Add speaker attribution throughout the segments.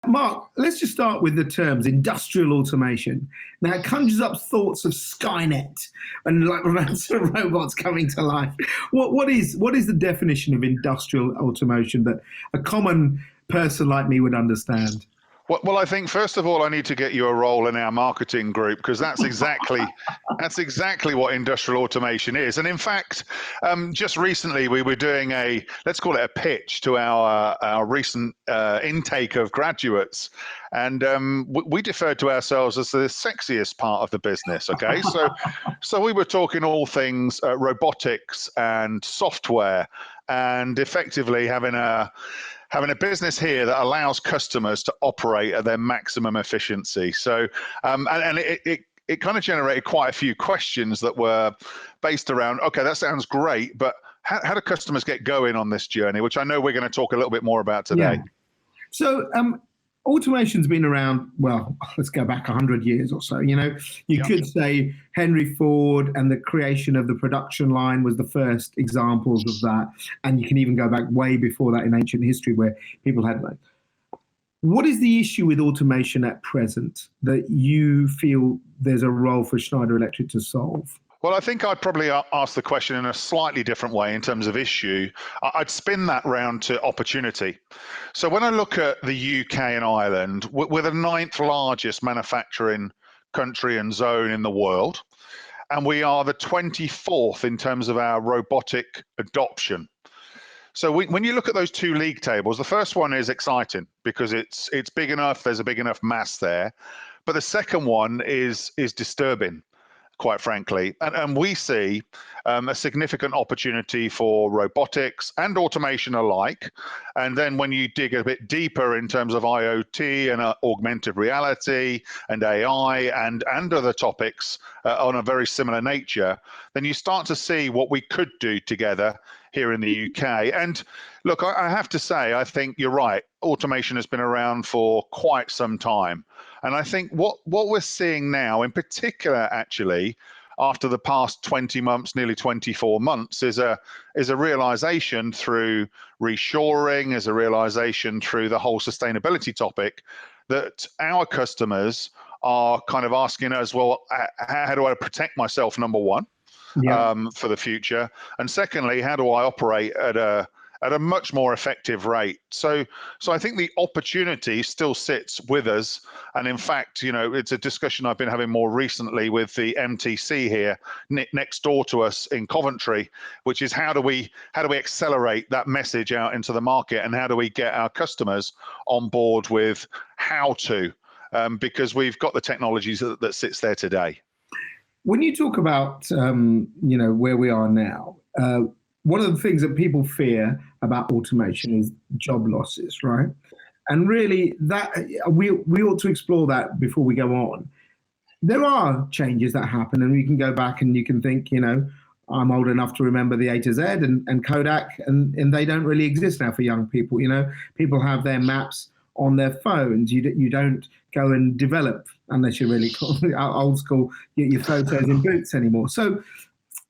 Speaker 1: Mark, let's just start with the terms industrial automation. Now, it conjures up thoughts of Skynet and like ransom robots coming to life. What is the definition of industrial automation that a common person like me would understand?
Speaker 2: Well, I think first of all, I need to get you a role in our marketing group, because that's exactly what industrial automation is. And in fact, just recently we were doing let's call it a pitch to our recent intake of graduates, and we referred to ourselves as the sexiest part of the business. Okay, so we were talking all things robotics and software, and effectively having a business here that allows customers to operate at their maximum efficiency. So, and it kind of generated quite a few questions that were based around, okay, that sounds great, but how do customers get going on this journey, which I know we're going to talk a little bit more about today.
Speaker 1: Yeah. So, automation's been around, well, let's go back 100 years or so. You could say Henry Ford and the creation of the production line was the first examples of that. And you can even go back way before that in ancient history where people had like. What is the issue with automation at present that you feel there's a role for Schneider Electric to solve?
Speaker 2: Well, I think I'd probably ask the question in a slightly different way in terms of issue. I'd spin that round to opportunity. So when I look at the UK and Ireland, we're the 9th largest manufacturing country and zone in the world, and we are the 24th in terms of our robotic adoption. So when you look at those two league tables, the first one is exciting because it's big enough, there's a big enough mass there, but the second one is disturbing, quite frankly. And we see a significant opportunity for robotics and automation alike. And then when you dig a bit deeper in terms of IoT and augmented reality and AI and other topics on a very similar nature, then you start to see what we could do together here in the UK. And look, I have to say, I think you're right. Automation has been around for quite some time. And I think what we're seeing now, in particular, actually, after the past 20 months, nearly 24 months, is a realization through reshoring, is a realization through the whole sustainability topic, that our customers are kind of asking us, well, how do I protect myself, number one, for the future? And secondly, how do I operate at a much more effective rate? So I think the opportunity still sits with us. And in fact, it's a discussion I've been having more recently with the MTC here next door to us in Coventry, which is how do we accelerate that message out into the market, and how do we get our customers on board with how to, because we've got the technologies that sits there today.
Speaker 1: When you talk about where we are now, one of the things that people fear about automation is job losses, right? And really, that we ought to explore that before we go on. There are changes that happen, and you can go back and you can think, I'm old enough to remember the A to Z and Kodak, and they don't really exist now for young people. People have their maps on their phones. You don't go and develop, unless you're really old school, your photos in boots anymore. So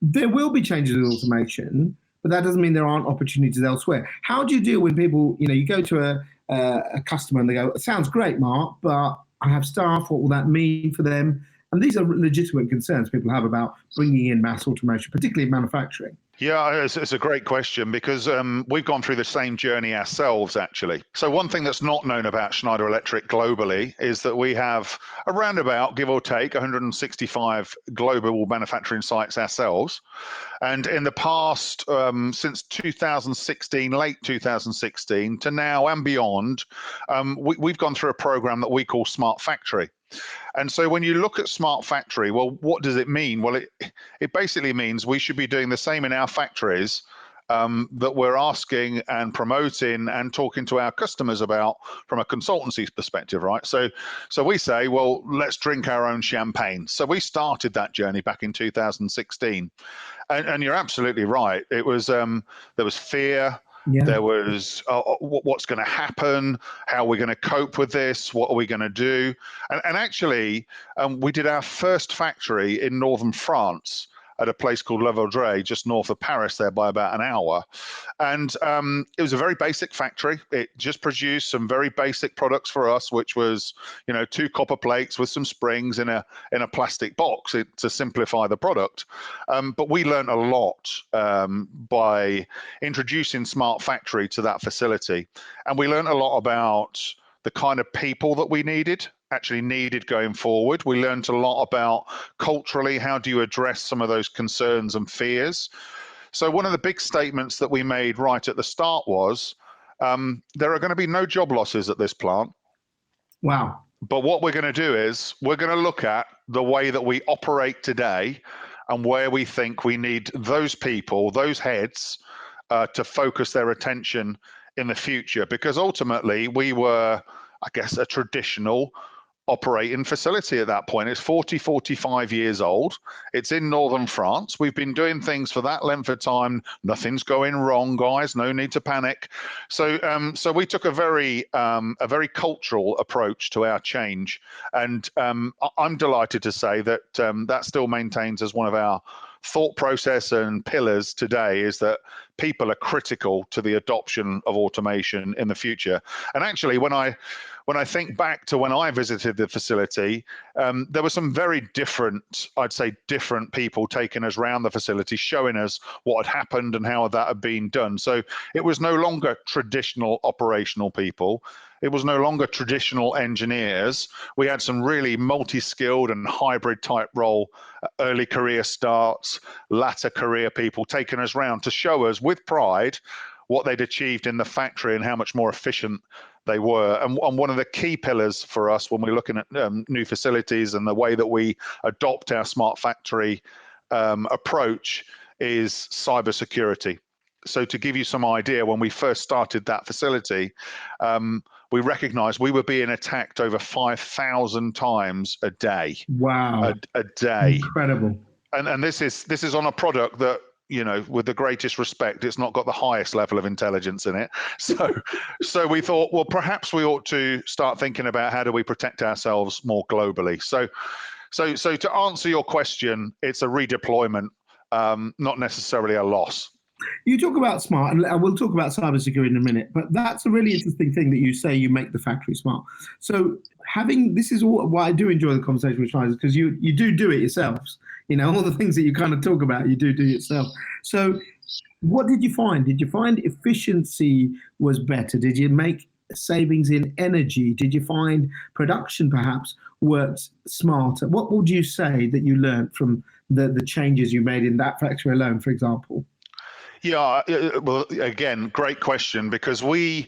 Speaker 1: there will be changes in automation, but that doesn't mean there aren't opportunities elsewhere. How do you deal with people, you go to a customer and they go, it sounds great, Mark, but I have staff, what will that mean for them? And these are legitimate concerns people have about bringing in mass automation, particularly in manufacturing.
Speaker 2: Yeah, it's a great question, because we've gone through the same journey ourselves, actually. So one thing that's not known about Schneider Electric globally is that we have around about, give or take, 165 global manufacturing sites ourselves. And in the past, since 2016, late 2016 to now and beyond, we've gone through a program that we call Smart Factory. And so when you look at Smart Factory, well, what does it mean? Well, it basically means we should be doing the same in our factories that we're asking and promoting and talking to our customers about from a consultancy perspective, right? So we say, well, let's drink our own champagne. So we started that journey back in 2016. And you're absolutely right. It was there was fear. Yeah. There was what's going to happen, how we're going to cope with this, what are we going to do? And actually, we did our first factory in northern France at a place called Le Vaudreuil, just north of Paris, there by about an hour. And it was a very basic factory. It just produced some very basic products for us, which was, 2 copper plates with some springs in a plastic box to simplify the product. But we learned a lot by introducing Smart Factory to that facility. And we learned a lot about the kind of people that we actually needed going forward. We learned a lot about culturally, how do you address some of those concerns and fears. So one of the big statements that we made right at the start was, there are going to be no job losses at this plant.
Speaker 1: Wow.
Speaker 2: But what we're going to do is we're going to look at the way that we operate today and where we think we need those people, those heads, to focus their attention in the future. Because ultimately we were, I guess, a traditional operating facility at that point. It's 45 years old. It's in northern France. We've been doing things for that length of time. Nothing's going wrong, guys. No need to panic. So we took a very cultural approach to our change, and I'm delighted to say that that still maintains as one of our thought process and pillars today, is that people are critical to the adoption of automation in the future. And actually, when I think back to when I visited the facility, there were some very different, I'd say different people taking us around the facility, showing us what had happened and how that had been done. So it was no longer traditional operational people. It was no longer traditional engineers. We had some really multi-skilled and hybrid type role, early career starts, latter career people taking us around to show us with pride what they'd achieved in the factory and how much more efficient they were. And one of the key pillars for us when we're looking at new facilities and the way that we adopt our smart factory approach is cybersecurity. So to give you some idea, when we first started that facility, we recognized we were being attacked over 5,000 times a day.
Speaker 1: Wow.
Speaker 2: A day.
Speaker 1: Incredible.
Speaker 2: And this is on a product that, with the greatest respect, it's not got the highest level of intelligence in it. So we thought, well, perhaps we ought to start thinking about how do we protect ourselves more globally. So to answer your question, it's a redeployment, not necessarily a loss.
Speaker 1: You talk about smart, and we'll talk about cybersecurity in a minute, but that's a really interesting thing that you say, you make the factory smart. So this is why I do enjoy the conversation with Schneider, because you do it yourselves. All the things that you kind of talk about, you do yourself. So what did you find? Did you find efficiency was better? Did you make savings in energy? Did you find production perhaps worked smarter? What would you say that you learned from the changes you made in that factory alone, for example?
Speaker 2: Yeah, well, again, great question, because we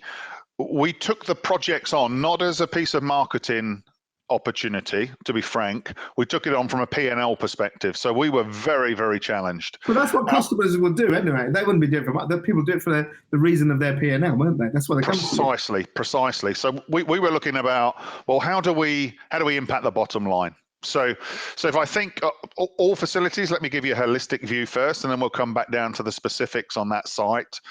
Speaker 2: took the projects on not as a piece of marketing opportunity, to be frank. We took it on from a P&L perspective. So we were very, very challenged.
Speaker 1: Well, that's what customers would do anyway. They wouldn't be different. People do it for the reason of their P&L, weren't they? That's what they come to.
Speaker 2: Precisely. So we were looking about, well, how do we impact the bottom line? So if I think all facilities, let me give you a holistic view first, and then we'll come back down to the specifics on that site.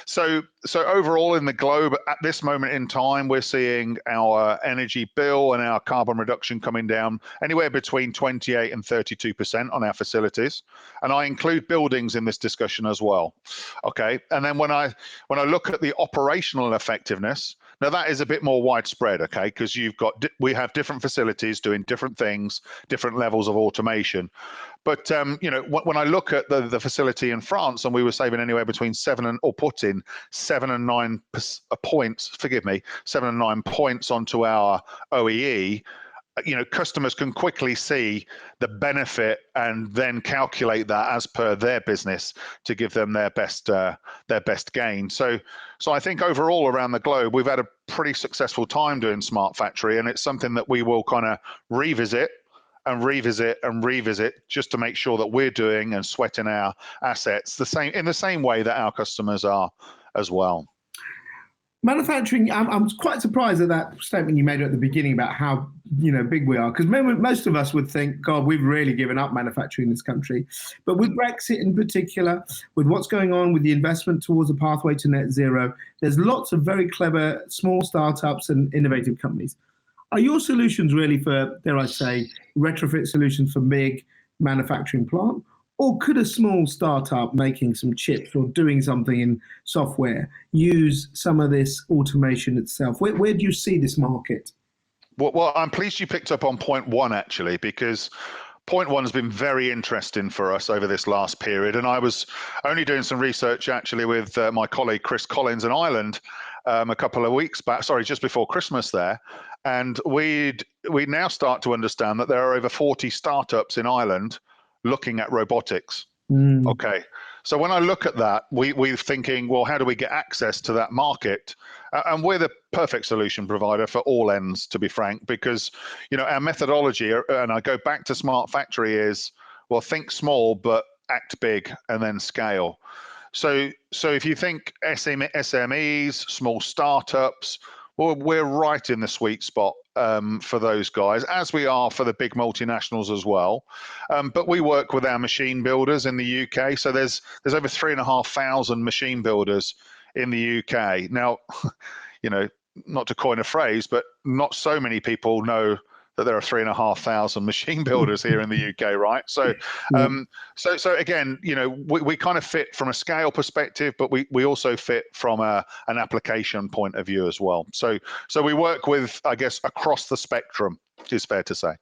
Speaker 2: So overall in the globe at this moment in time, we're seeing our energy bill and our carbon reduction coming down anywhere between 28 and 32% on our facilities. And I include buildings in this discussion as well. Okay. And then when I look at the operational effectiveness, now that is a bit more widespread, okay, because we have different facilities doing different things, different levels of automation. But when I look at the facility in France, and we were saving anywhere between 7 and 9 points onto our OEE. Customers can quickly see the benefit and then calculate that as per their business to give them their best gain. So I think overall around the globe, we've had a pretty successful time doing Smart Factory, and it's something that we will kind of revisit just to make sure that we're doing and sweating our assets in the same way that our customers are as well.
Speaker 1: Manufacturing, I'm quite surprised at that statement you made at the beginning about how big we are, because most of us would think, God, we've really given up manufacturing in this country. But with Brexit in particular, with what's going on with the investment towards a pathway to net zero, there's lots of very clever small startups and innovative companies. Are your solutions really for, dare I say, retrofit solutions for big manufacturing plant? Or could a small startup making some chips or doing something in software use some of this automation itself? Where do you see this market?
Speaker 2: Well, I'm pleased you picked up on point one, actually, because point one has been very interesting for us over this last period. And I was only doing some research actually with my colleague Chris Collins in Ireland a couple of weeks back, sorry, just before Christmas there. And we now start to understand that there are over 40 startups in Ireland looking at robotics. Okay. So when I look at that, we're thinking, well, how do we get access to that market? And we're the perfect solution provider for all ends, to be frank, because our methodology, and I go back to Smart Factory, is, well, think small but act big and then scale. So if you think SMEs, small startups, well, we're right in the sweet spot for those guys, as we are for the big multinationals as well. But we work with our machine builders in the UK. So there's over 3,500 machine builders in the UK. Now, not to coin a phrase, but not so many people know that there are 3,500 machine builders here in the UK, right? So, so again, we kind of fit from a scale perspective, but we also fit from an application point of view as well. So we work with, I guess, across the spectrum, is fair to say.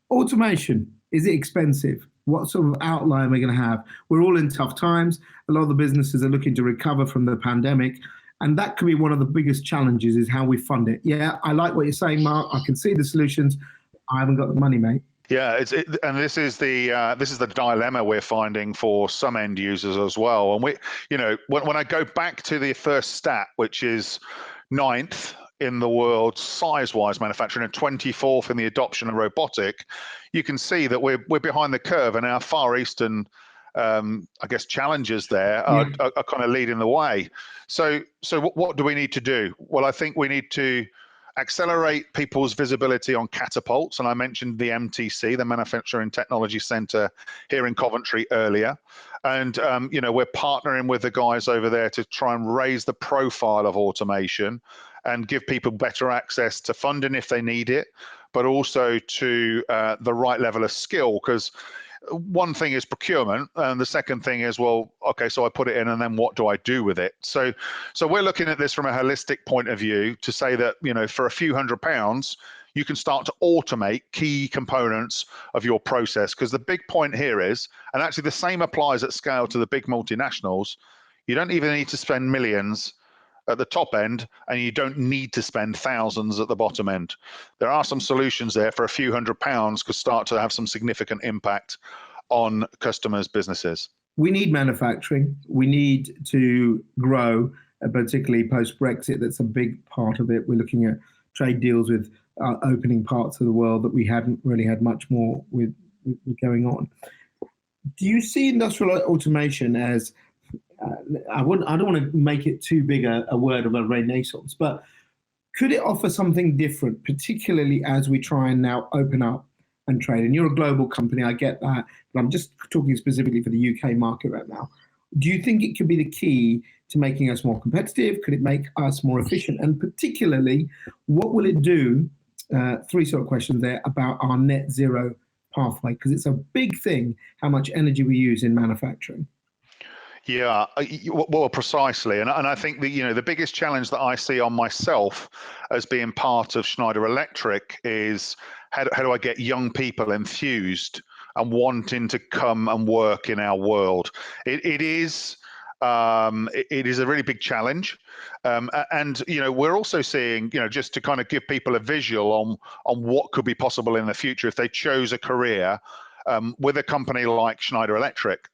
Speaker 1: Automation, is it expensive? What sort of outline are we going to have? We're all in tough times. A lot of the businesses are looking to recover from the pandemic. And that could be one of the biggest challenges, is how we fund it. Yeah, I like what you're saying, Mark. I can see the solutions. I haven't got the money, mate.
Speaker 2: Yeah, and this is the dilemma we're finding for some end users as well. And when I go back to the first stat, which is 9th in the world size-wise manufacturing and 24th in the adoption of robotic, you can see that we're behind the curve, and our Far Eastern I guess challenges there are kind of leading the way. So what do we need to do? Well, I think we need to accelerate people's visibility on catapults. And I mentioned the MTC, the Manufacturing Technology Centre here in Coventry earlier. And, we're partnering with the guys over there to try and raise the profile of automation and give people better access to funding if they need it, but also to the right level of skill. Because one thing is procurement, and the second thing is, well, okay, so I put it in, and then what do I do with it? So we're looking at this from a holistic point of view to say that, for a few £100s, you can start to automate key components of your process. Because the big point here is, and actually the same applies at scale to the big multinationals, you don't even need to spend millions at the top end, and you don't need to spend thousands at the bottom end. There are some solutions there for a few £100 could start to have some significant impact on customers' businesses.
Speaker 1: We need manufacturing. We need to grow, particularly post-Brexit. That's a big part of it. We're looking at trade deals with opening parts of the world that we hadn't really had much more with going on. Do you see industrial automation as I don't want to make it too big a word of a renaissance, but could it offer something different, particularly as we try and now open up and trade? And you're a global company, I get that, but I'm just talking specifically for the UK market right now. Do you think it could be the key to making us more competitive? Could it make us more efficient? And particularly, what will it do? Three sort of questions there about our net zero pathway, because it's a big thing how much energy we use in manufacturing.
Speaker 2: Yeah, well, precisely. And I think the biggest challenge that I see on myself as being part of Schneider Electric is how do I get young people enthused and wanting to come and work in our world? It is a really big challenge. And we're also seeing, just to kind of give people a visual on what could be possible in the future if they chose a career with a company like Schneider Electric.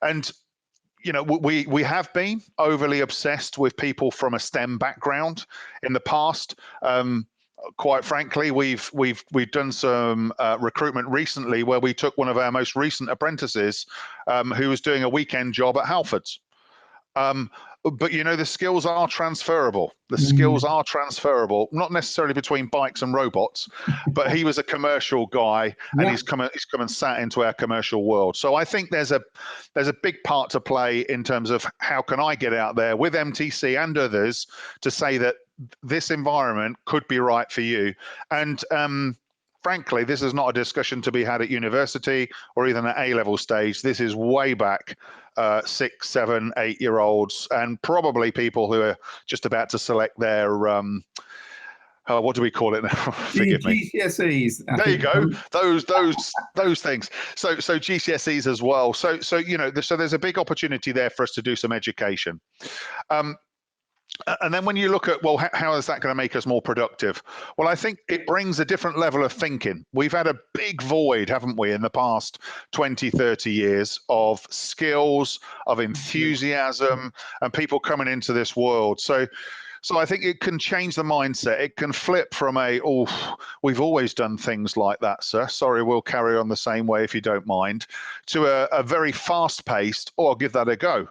Speaker 2: And we have been overly obsessed with people from a STEM background in the past. Quite frankly, we've done some recruitment recently where we took one of our most recent apprentices who was doing a weekend job at Halfords. But the skills are transferable. The skills are transferable, not necessarily between bikes and robots, but he was a commercial guy, and he's come and sat into our commercial world. So I think there's a big part to play in terms of how can I get out there with MTC and others to say that this environment could be right for you. And frankly, this is not a discussion to be had at university or even at A-level stage. This is way back 6, 7, 8-year-olds, and probably people who are just about to select their what do we call it now? Forgive me.
Speaker 1: GCSEs.
Speaker 2: There you go. Those things. So GCSEs as well. So so there's a big opportunity there for us to do some education. And then when you look at, well, how is that going to make us more productive? Well, I think it brings a different level of thinking. We've had a big void, haven't we, in the past 20, 30 years of skills, of enthusiasm, and people coming into this world. So I think it can change the mindset. It can flip from we've always done things like that, sir. Sorry, we'll carry on the same way if you don't mind, to a very fast-paced, I'll give that a go.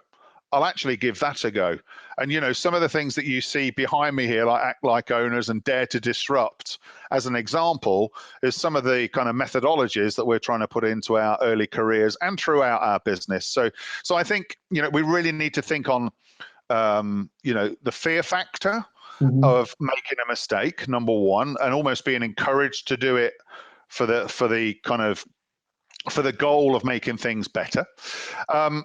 Speaker 2: I'll actually give that a go. And, some of the things that you see behind me here, like act like owners and dare to disrupt, as an example, is some of the kind of methodologies that we're trying to put into our early careers and throughout our business. So I think, we really need to think on, the fear factor of making a mistake, number one, and almost being encouraged to do it for the goal of making things better.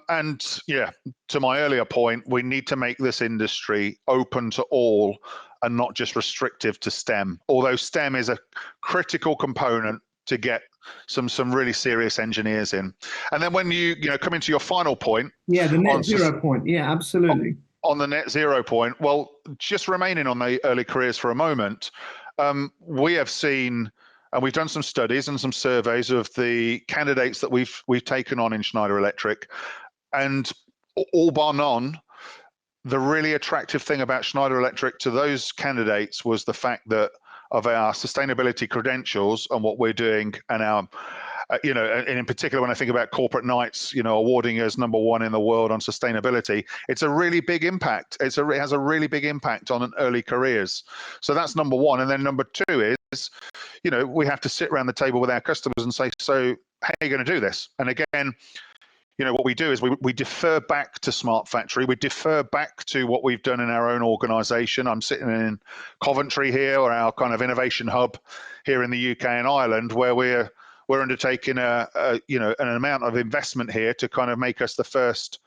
Speaker 2: And yeah, to my earlier point, we need to make this industry open to all and not just restrictive to STEM, although STEM is a critical component to get some really serious engineers in. And then when you come into your final point.
Speaker 1: Yeah, the net zero point. Yeah, absolutely.
Speaker 2: On the net zero point, well, just remaining on the early careers for a moment, we have seen, and we've done some studies and some surveys of the candidates that we've taken on in Schneider Electric, and all bar none, the really attractive thing about Schneider Electric to those candidates was the fact that of our sustainability credentials and what we're doing, and our and in particular, when I think about corporate nights, awarding us #1 in the world on sustainability, it's a really big impact. It has a really big impact on early careers. So that's number one. And then number two is, we have to sit around the table with our customers and say, so how are you going to do this? And again, what we do is we defer back to Smart Factory. We defer back to what we've done in our own organization. I'm sitting in Coventry here, or our kind of innovation hub here in the UK and Ireland, where we're undertaking an amount of investment here to kind of make us the first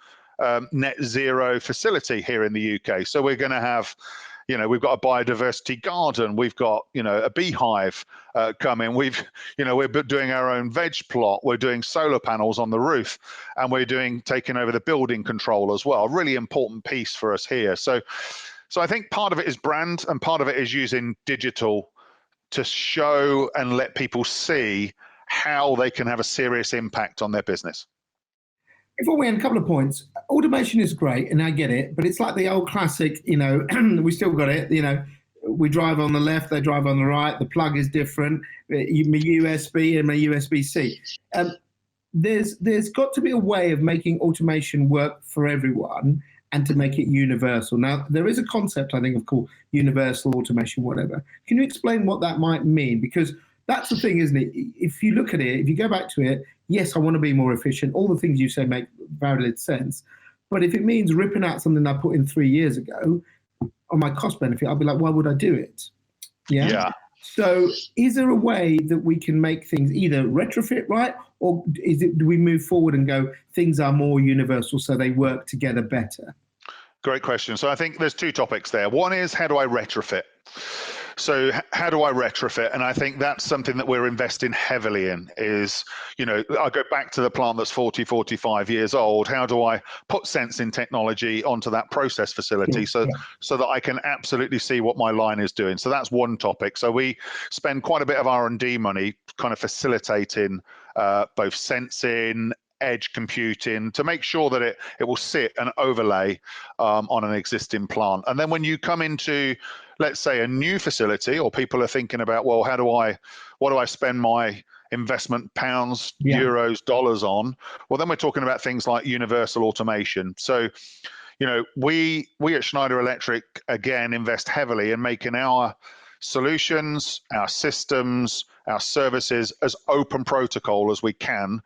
Speaker 2: net zero facility here in the UK. So we're going to have, we've got a biodiversity garden, we've got, a beehive coming. We're doing our own veg plot. We're doing solar panels on the roof, and we're taking over the building control as well. A really important piece for us here. So I think part of it is brand, and part of it is using digital to show and let people see how they can have a serious impact on their business.
Speaker 1: Before we end, a couple of points. Automation is great, and I get it, but it's like the old classic, we still got it, we drive on the left, they drive on the right, the plug is different, my USB and my USB-C. There's got to be a way of making automation work for everyone and to make it universal. Now, there is a concept, I think, of called universal automation, whatever. Can you explain what that might mean? Because that's the thing, isn't it? If you look at it, if you go back to it, yes, I want to be more efficient. All the things you say make valid sense. But if it means ripping out something I put in 3 years ago on my cost benefit, I'll be like, why would I do it? Yeah. So is there a way that we can make things either retrofit right, or do we move forward and go, things are more universal so they work together better?
Speaker 2: Great question. So I think there's two topics there. One is, how do I retrofit? So how do I retrofit? And I think that's something that we're investing heavily in is, I go back to the plant that's 40, 45 years old. How do I put sensing technology onto that process facility so that I can absolutely see what my line is doing? So that's one topic. So we spend quite a bit of R&D money kind of facilitating both sensing, edge computing, to make sure that it will sit and overlay on an existing plant. And then when you come into, let's say, a new facility, or people are thinking about, well, what do I spend my investment pounds, euros, dollars on? Well, then we're talking about things like universal automation. So, we at Schneider Electric, again, invest heavily in making our solutions, our systems, our services as open protocol as we can,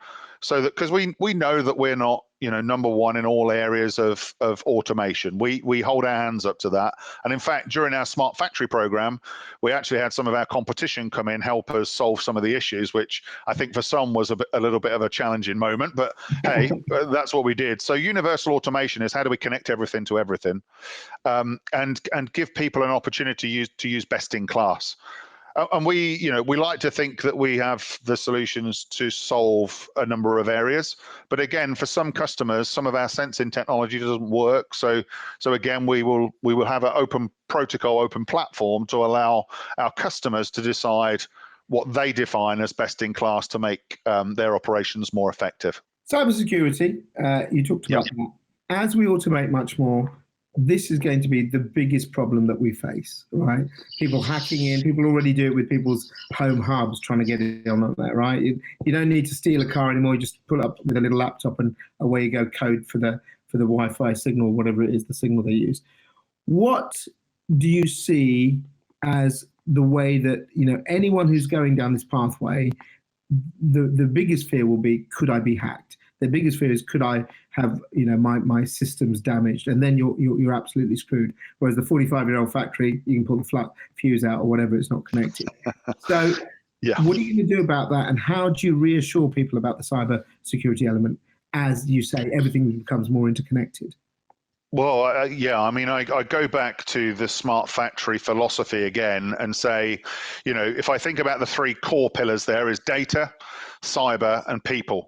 Speaker 2: so that, because we know that we're not number one in all areas of automation. We hold our hands up to that. And in fact, during our Smart Factory program, we actually had some of our competition come in, help us solve some of the issues, which I think for some was a little bit of a challenging moment. But hey, that's what we did. So universal automation is how do we connect everything to everything, and give people an opportunity to use best in class. And we like to think that we have the solutions to solve a number of areas. But again, for some customers, some of our sensing technology doesn't work. So again, we will have an open protocol, open platform to allow our customers to decide what they define as best in class to make their operations more effective.
Speaker 1: Cybersecurity, you talked about that. As we automate much more, this is going to be the biggest problem that we face, right? People hacking in, people already do it with people's home hubs, trying to get it on that, right? You don't need to steal a car anymore. You just pull up with a little laptop and away you go, code for the Wi-Fi signal, whatever it is, the signal they use. What do you see as the way that, anyone who's going down this pathway, the biggest fear will be, could I be hacked? The biggest fear is, could I have my systems damaged? And then you're absolutely screwed. Whereas the 45-year-old factory, you can pull the fuse out or whatever, it's not connected. So what are you going to do about that? And how do you reassure people about the cyber security element as you say everything becomes more interconnected?
Speaker 2: Well, I go back to the smart factory philosophy again and say, if I think about the three core pillars, there is data, cyber, and people.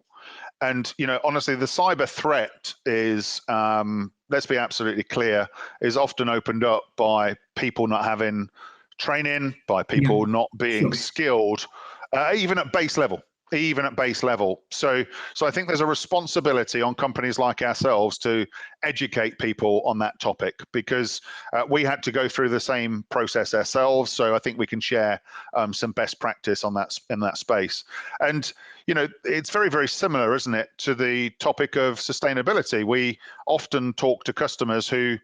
Speaker 2: And, honestly, the cyber threat is, let's be absolutely clear, is often opened up by people not having training, by people not being skilled, even at base level. So I think there's a responsibility on companies like ourselves to educate people on that topic, because we had to go through the same process ourselves. So I think we can share some best practice on that in that space. And it's very, very similar, isn't it, to the topic of sustainability. We often talk to customers who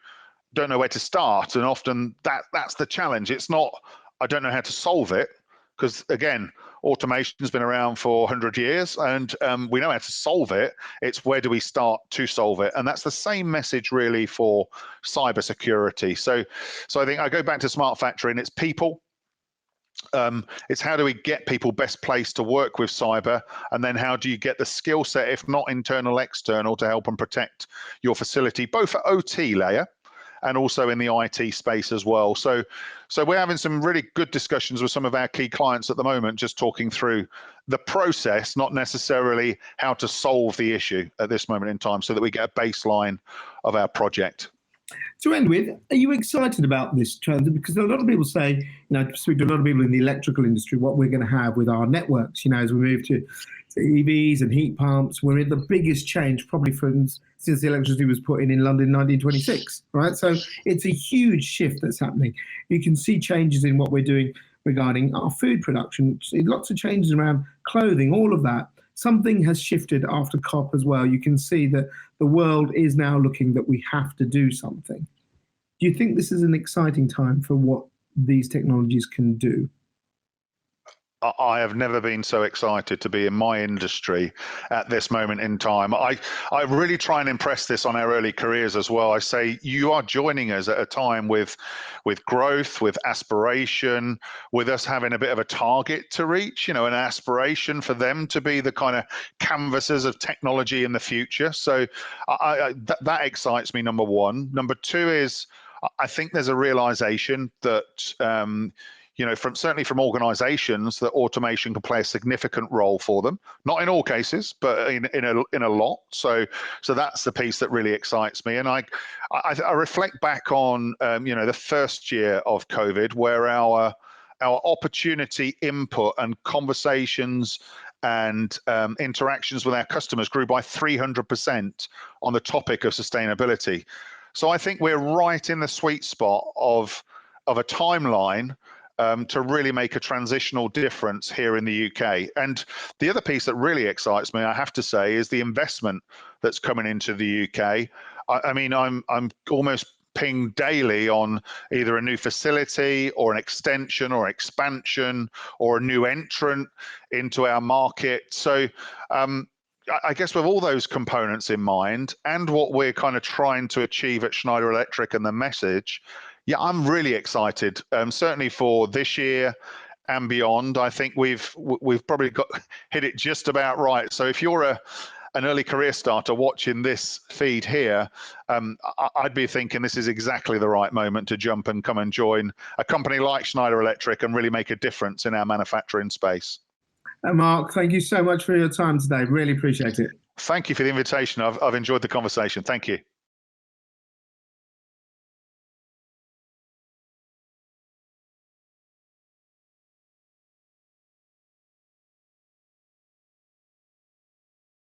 Speaker 2: don't know where to start, and often that's the challenge. It's not, I don't know how to solve it, because again, automation has been around for 100 years and we know how to solve it. It's where do we start to solve it? And that's the same message really for cybersecurity. So I think I go back to Smart Factory, and it's people. It's how do we get people best placed to work with cyber, and then how do you get the skill set, if not internal, external, to help and protect your facility, both at OT layer and also in the IT space as well. So we're having some really good discussions with some of our key clients at the moment, just talking through the process, not necessarily how to solve the issue at this moment in time, so that we get a baseline of our project.
Speaker 1: To end with, are you excited about this trend? Because a lot of people say, I speak to a lot of people in the electrical industry, what we're going to have with our networks, as we move to EVs and heat pumps. We're in the biggest change probably since the electricity was put in London in 1926, right? So it's a huge shift that's happening. You can see changes in what we're doing regarding our food production, lots of changes around clothing, all of that. Something has shifted after COP as well. You can see that the world is now looking that we have to do something. Do you think this is an exciting time for what these technologies can do?
Speaker 2: I have never been so excited to be in my industry at this moment in time. I really try and impress this on our early careers as well. I say you are joining us at a time with growth, with aspiration, with us having a bit of a target to reach, an aspiration for them to be the kind of canvassers of technology in the future. So that excites me, number one. Number two is I think there's a realization that certainly from organizations, that automation can play a significant role for them. Not in all cases, but in a lot. So that's the piece that really excites me. And I reflect back on the first year of COVID, where our opportunity input and conversations and interactions with our customers grew by 300% on the topic of sustainability. So I think we're right in the sweet spot of a timeline to really make a transitional difference here in the UK. And the other piece that really excites me, I have to say, is the investment that's coming into the UK. I mean, I'm almost pinged daily on either a new facility or an extension or expansion or a new entrant into our market. So I guess with all those components in mind and what we're kind of trying to achieve at Schneider Electric and the message, yeah, I'm really excited. Certainly for this year and beyond. I think we've probably hit it just about right. So if you're an early career starter watching this feed here, I'd be thinking this is exactly the right moment to jump and come and join a company like Schneider Electric and really make a difference in our manufacturing space.
Speaker 1: Mark, thank you so much for your time today. Really appreciate it.
Speaker 2: Thank you for the invitation. I've enjoyed the conversation. Thank you.